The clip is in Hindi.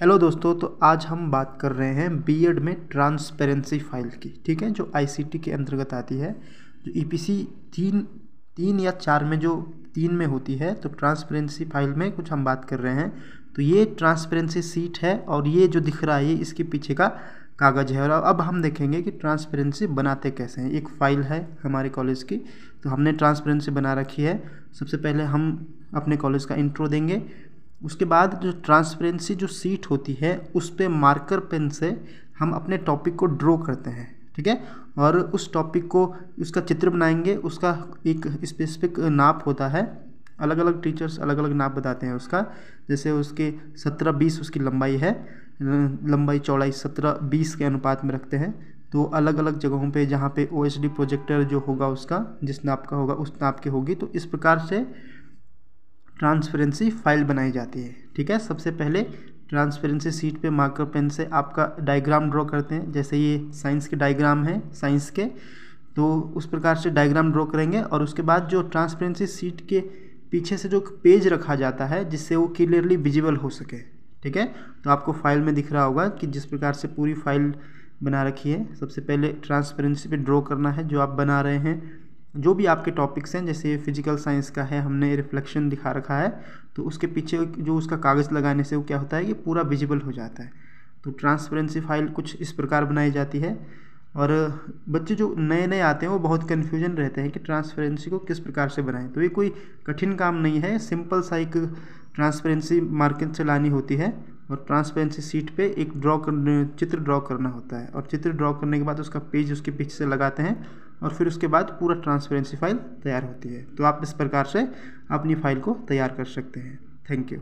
हेलो दोस्तों, तो आज हम बात कर रहे हैं बीएड में ट्रांसपेरेंसी फाइल की। ठीक है, जो आईसीटी के अंतर्गत आती है, जो ईपीसी तीन तीन या चार में जो तीन में होती है, तो ट्रांसपेरेंसी फाइल में कुछ हम बात कर रहे हैं। तो ये ट्रांसपेरेंसी सीट है और ये जो दिख रहा है ये इसके पीछे का कागज़ है। और अब हम देखेंगे कि ट्रांसपेरेंसी बनाते कैसे हैं। एक फ़ाइल है हमारे कॉलेज की, तो हमने ट्रांसपेरेंसी बना रखी है। सबसे पहले हम अपने कॉलेज का इंट्रो देंगे। उसके बाद जो ट्रांसपेरेंसी जो सीट होती है उस पर मार्कर पेन से हम अपने टॉपिक को ड्रॉ करते हैं। ठीक है, और उस टॉपिक को उसका चित्र बनाएंगे। उसका एक स्पेसिफिक नाप होता है, अलग अलग टीचर्स अलग अलग नाप बताते हैं उसका। जैसे उसके 17-20 उसकी लंबाई है, लंबाई चौड़ाई 17-20 के अनुपात में रखते हैं। तो अलग अलग जगहों पे जहाँ पे ओएसडी प्रोजेक्टर जो होगा उसका जिस नाप का होगा उस नाप की होगी। तो इस प्रकार से ट्रांसपेरेंसी फाइल बनाई जाती है। ठीक है, सबसे पहले ट्रांसपेरेंसी सीट पे मार्कर पेन से आपका डायग्राम ड्रॉ करते हैं। जैसे ये साइंस के डायग्राम है साइंस के, तो उस प्रकार से डायग्राम ड्रॉ करेंगे। और उसके बाद जो ट्रांसपेरेंसी सीट के पीछे से जो पेज रखा जाता है जिससे वो क्लियरली विजिबल हो सके। ठीक है, तो आपको फाइल में दिख रहा होगा कि जिस प्रकार से पूरी फाइल बना रखी है। सबसे पहले ट्रांसपेरेंसी पे ड्रॉ करना है जो आप बना रहे हैं, जो भी आपके टॉपिक्स हैं। जैसे फिजिकल साइंस का है, हमने रिफ्लेक्शन दिखा रखा है, तो उसके पीछे जो उसका कागज़ लगाने से वो क्या होता है कि पूरा विजिबल हो जाता है। तो ट्रांसपेरेंसी फाइल कुछ इस प्रकार बनाई जाती है। और बच्चे जो नए नए आते हैं वो बहुत कन्फ्यूजन रहते हैं कि ट्रांसपेरेंसी को किस प्रकार से बनाएं। तो ये कोई कठिन काम नहीं है, सिंपल सा एक ट्रांसपेरेंसी मार्कर चलानी होती है और ट्रांसपेरेंसी सीट पे एक चित्र ड्रॉ करना होता है। और चित्र ड्रॉ करने के बाद उसका पेज उसके पीछे से लगाते हैं और फिर उसके बाद पूरा ट्रांसपेरेंसी फाइल तैयार होती है। तो आप इस प्रकार से अपनी फ़ाइल को तैयार कर सकते हैं। Thank you.